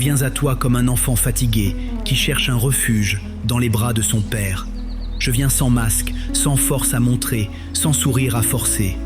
viens à toi comme un enfant fatigué qui cherche un refuge dans les bras de son père. Je viens sans masque, sans force à montrer, sans sourire à forcer.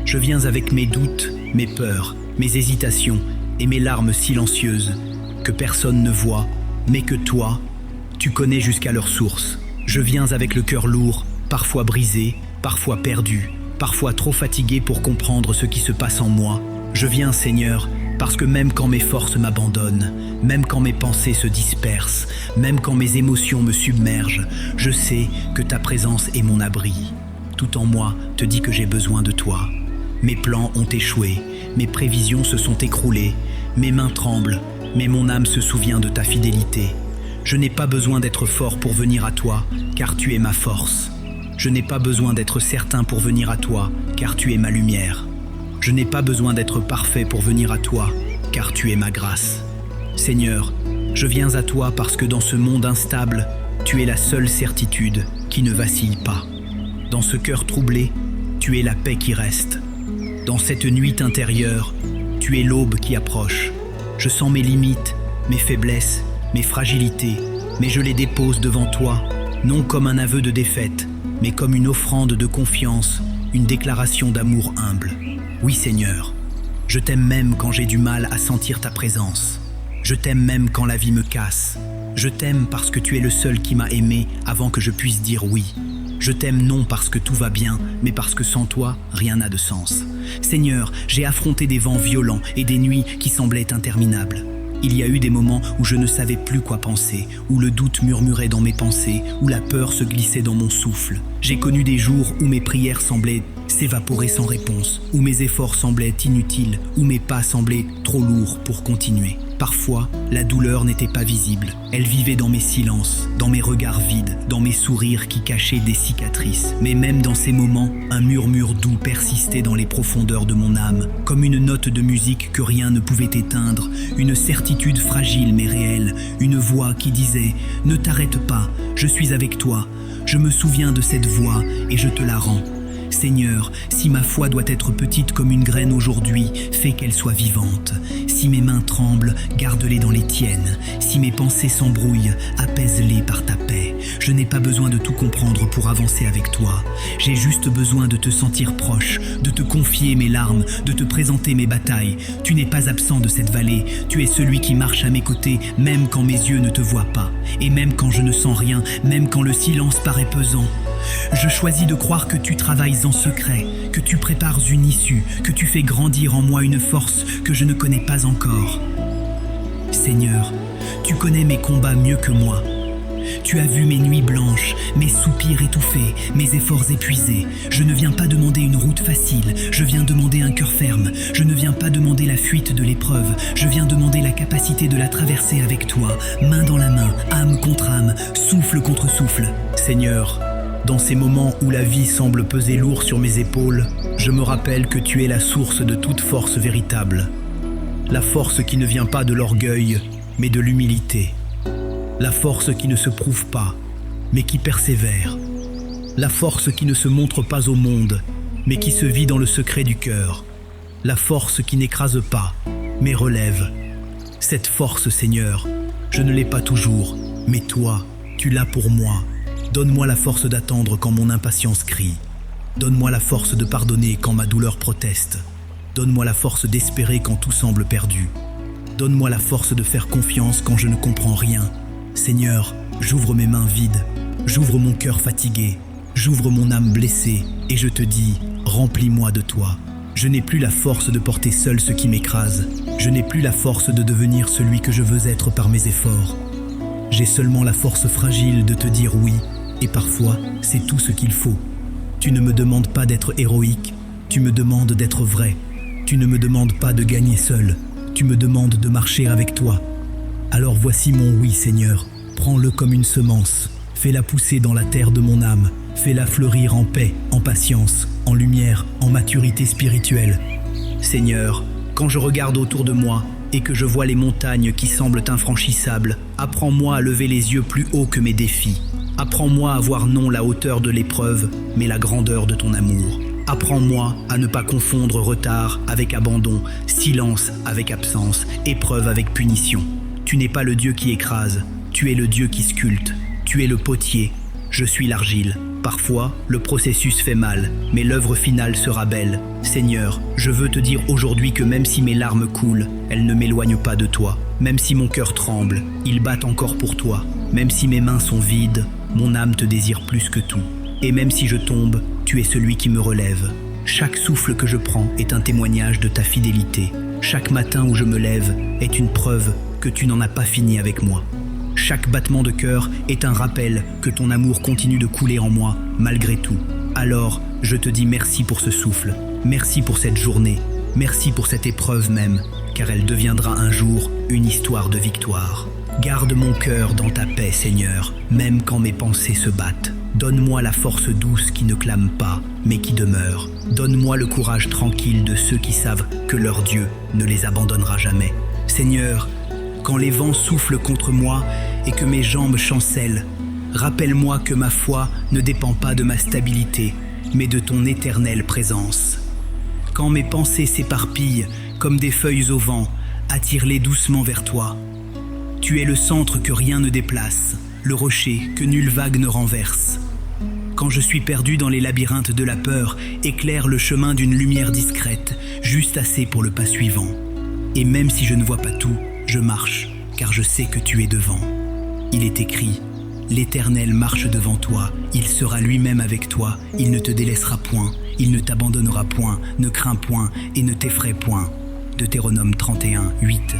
Je viens avec mes doutes, mes peurs, mes hésitations et mes larmes silencieuses que personne ne voit, mais que toi, tu connais jusqu'à leur source. Je viens avec le cœur lourd, parfois brisé, parfois perdu, parfois trop fatigué pour comprendre ce qui se passe en moi. Je viens, Seigneur, parce que même quand mes forces m'abandonnent, même quand mes pensées se dispersent, même quand mes émotions me submergent, je sais que ta présence est mon abri. Tout en moi te dit que j'ai besoin de toi. Mes plans ont échoué, mes prévisions se sont écroulées, mes mains tremblent, mais mon âme se souvient de ta fidélité. Je n'ai pas besoin d'être fort pour venir à toi, car tu es ma force. Je n'ai pas besoin d'être certain pour venir à toi, car tu es ma lumière. Je n'ai pas besoin d'être parfait pour venir à toi, car tu es ma grâce. Seigneur, je viens à toi parce que dans ce monde instable, tu es la seule certitude qui ne vacille pas. Dans ce cœur troublé, tu es la paix qui reste. Dans cette nuit intérieure, tu es l'aube qui approche. Je sens mes limites, mes faiblesses, mes fragilités, mais je les dépose devant toi, non comme un aveu de défaite, mais comme une offrande de confiance, une déclaration d'amour humble. Oui Seigneur, je t'aime même quand j'ai du mal à sentir ta présence. Je t'aime même quand la vie me casse. Je t'aime parce que tu es le seul qui m'a aimé avant que je puisse dire oui. Je t'aime non parce que tout va bien, mais parce que sans toi, rien n'a de sens. Seigneur, j'ai affronté des vents violents et des nuits qui semblaient interminables. Il y a eu des moments où je ne savais plus quoi penser, où le doute murmurait dans mes pensées, où la peur se glissait dans mon souffle. J'ai connu des jours où mes prières semblaient s'évaporer sans réponse, où mes efforts semblaient inutiles, où mes pas semblaient trop lourds pour continuer. Parfois, la douleur n'était pas visible. Elle vivait dans mes silences, dans mes regards vides, dans mes sourires qui cachaient des cicatrices. Mais même dans ces moments, un murmure doux persistait dans les profondeurs de mon âme, comme une note de musique que rien ne pouvait éteindre, une certitude fragile mais réelle, une voix qui disait « Ne t'arrête pas, je suis avec toi ». Je me souviens de cette voix et je te la rends. Seigneur, si ma foi doit être petite comme une graine aujourd'hui, fais qu'elle soit vivante. Si mes mains tremblent, garde-les dans les tiennes. Si mes pensées s'embrouillent, apaise-les par ta paix. Je n'ai pas besoin de tout comprendre pour avancer avec toi. J'ai juste besoin de te sentir proche, de te confier mes larmes, de te présenter mes batailles. Tu n'es pas absent de cette vallée. Tu es celui qui marche à mes côtés, même quand mes yeux ne te voient pas. Et même quand je ne sens rien, même quand le silence paraît pesant. Je choisis de croire que tu travailles en secret, que tu prépares une issue, que tu fais grandir en moi une force que je ne connais pas encore. Seigneur, tu connais mes combats mieux que moi. Tu as vu mes nuits blanches, mes soupirs étouffés, mes efforts épuisés. Je ne viens pas demander une route facile, je viens demander un cœur ferme. Je ne viens pas demander la fuite de l'épreuve, je viens demander la capacité de la traverser avec toi, main dans la main, âme contre âme, souffle contre souffle. Seigneur, dans ces moments où la vie semble peser lourd sur mes épaules, je me rappelle que tu es la source de toute force véritable. La force qui ne vient pas de l'orgueil, mais de l'humilité. La force qui ne se prouve pas, mais qui persévère. La force qui ne se montre pas au monde, mais qui se vit dans le secret du cœur. La force qui n'écrase pas, mais relève. Cette force, Seigneur, je ne l'ai pas toujours, mais toi, tu l'as pour moi. Donne-moi la force d'attendre quand mon impatience crie. Donne-moi la force de pardonner quand ma douleur proteste. Donne-moi la force d'espérer quand tout semble perdu. Donne-moi la force de faire confiance quand je ne comprends rien. Seigneur, j'ouvre mes mains vides, j'ouvre mon cœur fatigué, j'ouvre mon âme blessée et je te dis, remplis-moi de toi. Je n'ai plus la force de porter seul ce qui m'écrase. Je n'ai plus la force de devenir celui que je veux être par mes efforts. J'ai seulement la force fragile de te dire oui. Et parfois, c'est tout ce qu'il faut. Tu ne me demandes pas d'être héroïque, tu me demandes d'être vrai. Tu ne me demandes pas de gagner seul, tu me demandes de marcher avec toi. Alors voici mon oui, Seigneur, prends-le comme une semence. Fais-la pousser dans la terre de mon âme, fais-la fleurir en paix, en patience, en lumière, en maturité spirituelle. Seigneur, quand je regarde autour de moi et que je vois les montagnes qui semblent infranchissables, apprends-moi à lever les yeux plus haut que mes défis. Apprends-moi à voir non la hauteur de l'épreuve, mais la grandeur de ton amour. Apprends-moi à ne pas confondre retard avec abandon, silence avec absence, épreuve avec punition. Tu n'es pas le Dieu qui écrase, tu es le Dieu qui sculpte. Tu es le potier, je suis l'argile. Parfois, le processus fait mal, mais l'œuvre finale sera belle. Seigneur, je veux te dire aujourd'hui que même si mes larmes coulent, elles ne m'éloignent pas de toi. Même si mon cœur tremble, il bat encore pour toi. Même si mes mains sont vides, mon âme te désire plus que tout. Et même si je tombe, tu es celui qui me relève. Chaque souffle que je prends est un témoignage de ta fidélité. Chaque matin où je me lève est une preuve que tu n'en as pas fini avec moi. Chaque battement de cœur est un rappel que ton amour continue de couler en moi, malgré tout. Alors, je te dis merci pour ce souffle, merci pour cette journée, merci pour cette épreuve même, car elle deviendra un jour une histoire de victoire. Garde mon cœur dans ta paix, Seigneur, même quand mes pensées se battent. Donne-moi la force douce qui ne clame pas, mais qui demeure. Donne-moi le courage tranquille de ceux qui savent que leur Dieu ne les abandonnera jamais. Seigneur, quand les vents soufflent contre moi et que mes jambes chancellent, rappelle-moi que ma foi ne dépend pas de ma stabilité, mais de ton éternelle présence. Quand mes pensées s'éparpillent comme des feuilles au vent, attire-les doucement vers toi. Tu es le centre que rien ne déplace, le rocher que nulle vague ne renverse. Quand je suis perdu dans les labyrinthes de la peur, éclaire le chemin d'une lumière discrète, juste assez pour le pas suivant. Et même si je ne vois pas tout, je marche, car je sais que tu es devant. Il est écrit, l'Éternel marche devant toi, il sera lui-même avec toi, il ne te délaissera point, il ne t'abandonnera point, ne crains point et ne t'effraie point. Deutéronome 31, 8.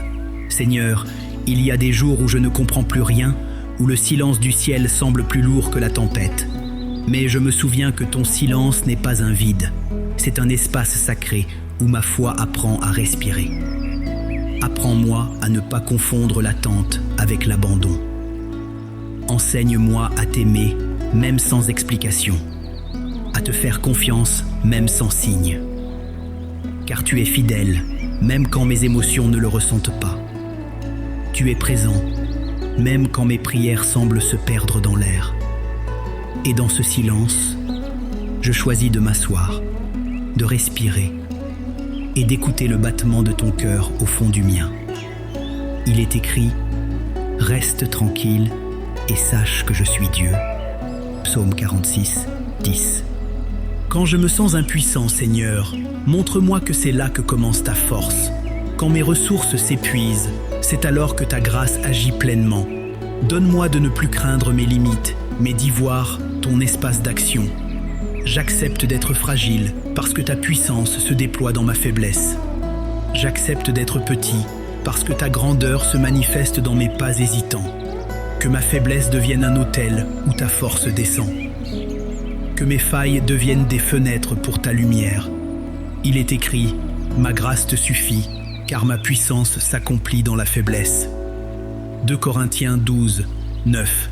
Seigneur, il y a des jours où je ne comprends plus rien, où le silence du ciel semble plus lourd que la tempête. Mais je me souviens que ton silence n'est pas un vide, c'est un espace sacré où ma foi apprend à respirer. Apprends-moi à ne pas confondre l'attente avec l'abandon. Enseigne-moi à t'aimer, même sans explication, à te faire confiance, même sans signe. Car tu es fidèle, même quand mes émotions ne le ressentent pas. Tu es présent, même quand mes prières semblent se perdre dans l'air. Et dans ce silence, je choisis de m'asseoir, de respirer et d'écouter le battement de ton cœur au fond du mien. Il est écrit « Reste tranquille et sache que je suis Dieu » Psaume 46, 10. Quand je me sens impuissant, Seigneur, montre-moi que c'est là que commence ta force. Quand mes ressources s'épuisent, c'est alors que ta grâce agit pleinement. Donne-moi de ne plus craindre mes limites, mais d'y voir ton espace d'action. J'accepte d'être fragile parce que ta puissance se déploie dans ma faiblesse. J'accepte d'être petit parce que ta grandeur se manifeste dans mes pas hésitants. Que ma faiblesse devienne un autel où ta force descend. Que mes failles deviennent des fenêtres pour ta lumière. Il est écrit « Ma grâce te suffit, car ma puissance s'accomplit dans la faiblesse ». 2 Corinthiens 12, 9.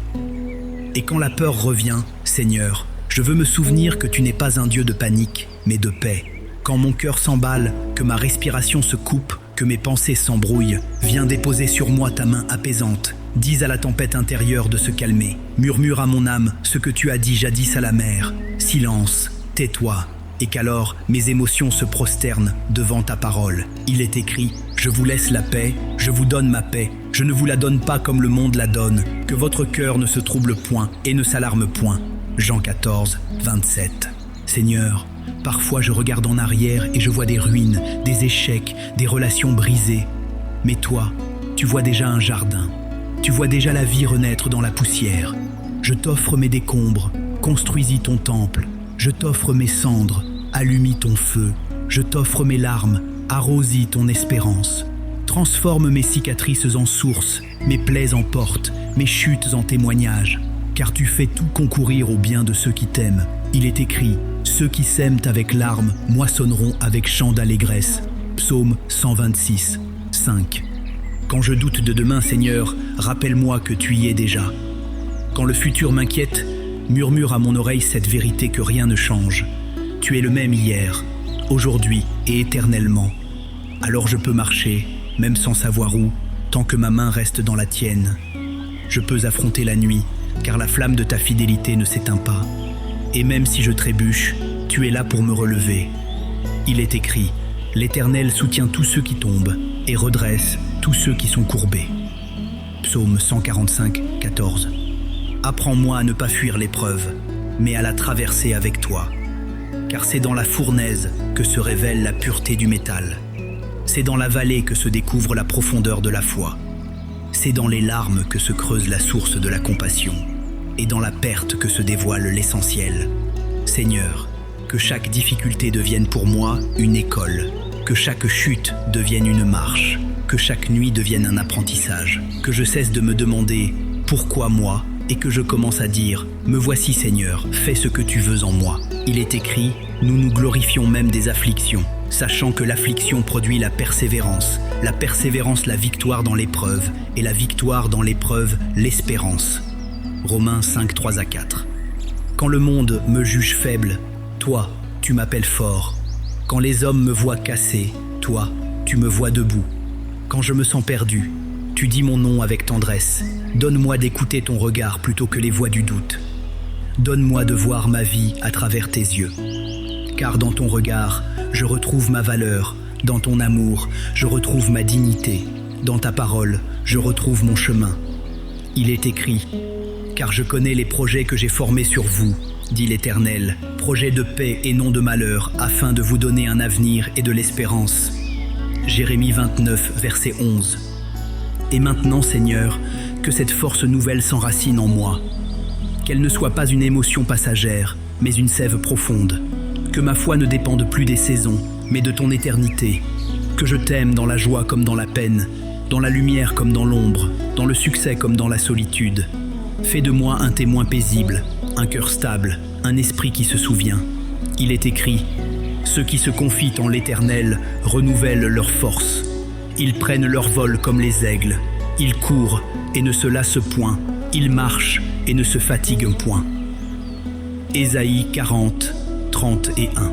Et quand la peur revient, Seigneur, je veux me souvenir que tu n'es pas un Dieu de panique, mais de paix. Quand mon cœur s'emballe, que ma respiration se coupe, que mes pensées s'embrouillent, viens déposer sur moi ta main apaisante. Dis à la tempête intérieure de se calmer. Murmure à mon âme ce que tu as dit jadis à la mer. Silence, tais-toi, et qu'alors mes émotions se prosternent devant ta parole. Il est écrit, je vous laisse la paix, je vous donne ma paix, je ne vous la donne pas comme le monde la donne, que votre cœur ne se trouble point et ne s'alarme point. Jean 14, 27. Seigneur, parfois je regarde en arrière et je vois des ruines, des échecs, des relations brisées. Mais toi, tu vois déjà un jardin. Tu vois déjà la vie renaître dans la poussière. Je t'offre mes décombres, construisis ton temple. Je t'offre mes cendres, allumis ton feu. Je t'offre mes larmes, arrosis ton espérance. Transforme mes cicatrices en sources, mes plaies en portes, mes chutes en témoignages. Car tu fais tout concourir au bien de ceux qui t'aiment. Il est écrit, ceux qui sèment avec larmes moissonneront avec chant d'allégresse. Psaume 126, 5. Quand je doute de demain, Seigneur, rappelle-moi que tu y es déjà. Quand le futur m'inquiète, murmure à mon oreille cette vérité que rien ne change. Tu es le même hier, aujourd'hui et éternellement. Alors je peux marcher, même sans savoir où, tant que ma main reste dans la tienne. Je peux affronter la nuit, car la flamme de ta fidélité ne s'éteint pas. Et même si je trébuche, tu es là pour me relever. Il est écrit, l'Éternel soutient tous ceux qui tombent et redresse tous ceux qui sont courbés. Psaume 145, 14. Apprends-moi à ne pas fuir l'épreuve, mais à la traverser avec toi. Car c'est dans la fournaise que se révèle la pureté du métal. C'est dans la vallée que se découvre la profondeur de la foi. C'est dans les larmes que se creuse la source de la compassion, et dans la perte que se dévoile l'essentiel. Seigneur, que chaque difficulté devienne pour moi une école, que chaque chute devienne une marche, que chaque nuit devienne un apprentissage, que je cesse de me demander « Pourquoi moi ?» et que je commence à dire « Me voici Seigneur, fais ce que tu veux en moi ». Il est écrit « Nous nous glorifions même des afflictions », sachant que l'affliction produit la persévérance la victoire dans l'épreuve, et la victoire dans l'épreuve l'espérance. Romains 5, 3 à 4. Quand le monde me juge faible, toi, tu m'appelles fort. Quand les hommes me voient cassé, toi, tu me vois debout. Quand je me sens perdu, tu dis mon nom avec tendresse. Donne-moi d'écouter ton regard plutôt que les voix du doute. Donne-moi de voir ma vie à travers tes yeux. Car dans ton regard, je retrouve ma valeur. Dans ton amour, je retrouve ma dignité. Dans ta parole, je retrouve mon chemin. Il est écrit « Car je connais les projets que j'ai formés sur vous, dit l'Éternel, projets de paix et non de malheur, afin de vous donner un avenir et de l'espérance. » Jérémie 29, verset 11. Et maintenant, Seigneur, que cette force nouvelle s'enracine en moi. Qu'elle ne soit pas une émotion passagère, mais une sève profonde. Que ma foi ne dépende plus des saisons, mais de ton éternité. Que je t'aime dans la joie comme dans la peine, dans la lumière comme dans l'ombre, dans le succès comme dans la solitude. Fais de moi un témoin paisible, un cœur stable, un esprit qui se souvient. Il est écrit « Ceux qui se confient en l'Éternel renouvellent leur force. Ils prennent leur vol comme les aigles. Ils courent et ne se lassent point. Ils marchent et ne se fatiguent point. » Ésaïe 40, 31.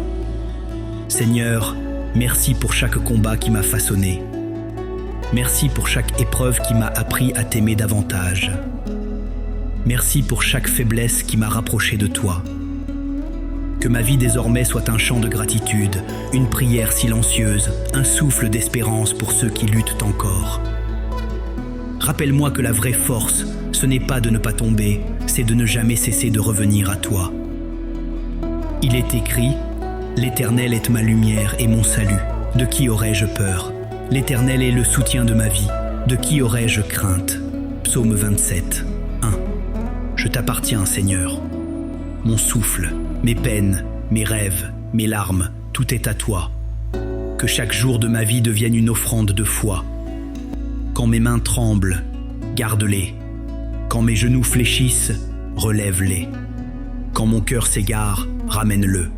Seigneur, merci pour chaque combat qui m'a façonné. Merci pour chaque épreuve qui m'a appris à t'aimer davantage. Merci pour chaque faiblesse qui m'a rapproché de toi. Que ma vie désormais soit un chant de gratitude, une prière silencieuse, un souffle d'espérance pour ceux qui luttent encore. Rappelle-moi que la vraie force, ce n'est pas de ne pas tomber, c'est de ne jamais cesser de revenir à toi. Il est écrit « L'Éternel est ma lumière et mon salut. De qui aurais-je peur? L'Éternel est le soutien de ma vie. De qui aurais-je crainte ?» Psaume 27, 1. Je t'appartiens, Seigneur. Mon souffle, mes peines, mes rêves, mes larmes, tout est à toi. Que chaque jour de ma vie devienne une offrande de foi. Quand mes mains tremblent, garde-les. Quand mes genoux fléchissent, relève-les. Quand mon cœur s'égare, ramène-le.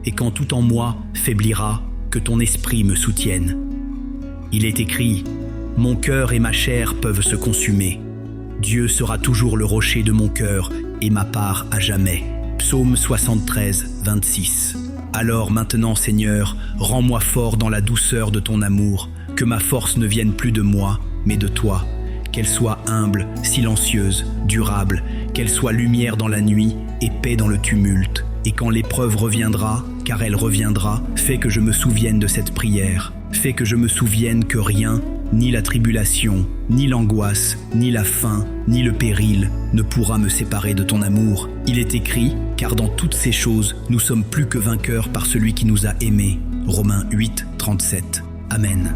Et quand tout en moi faiblira, que ton esprit me soutienne. Il est écrit « Mon cœur et ma chair peuvent se consumer. Dieu sera toujours le rocher de mon cœur et ma part à jamais. » Psaume 73, 26. Alors maintenant, Seigneur, rends-moi fort dans la douceur de ton amour, que ma force ne vienne plus de moi, mais de toi. Qu'elle soit humble, silencieuse, durable, qu'elle soit lumière dans la nuit et paix dans le tumulte. Et quand l'épreuve reviendra, car elle reviendra, fais que je me souvienne de cette prière. Fais que je me souvienne que rien, ni la tribulation, ni l'angoisse, ni la faim, ni le péril, ne pourra me séparer de ton amour. Il est écrit, car dans toutes ces choses, nous sommes plus que vainqueurs par celui qui nous a aimés. Romains 8, 37. Amen.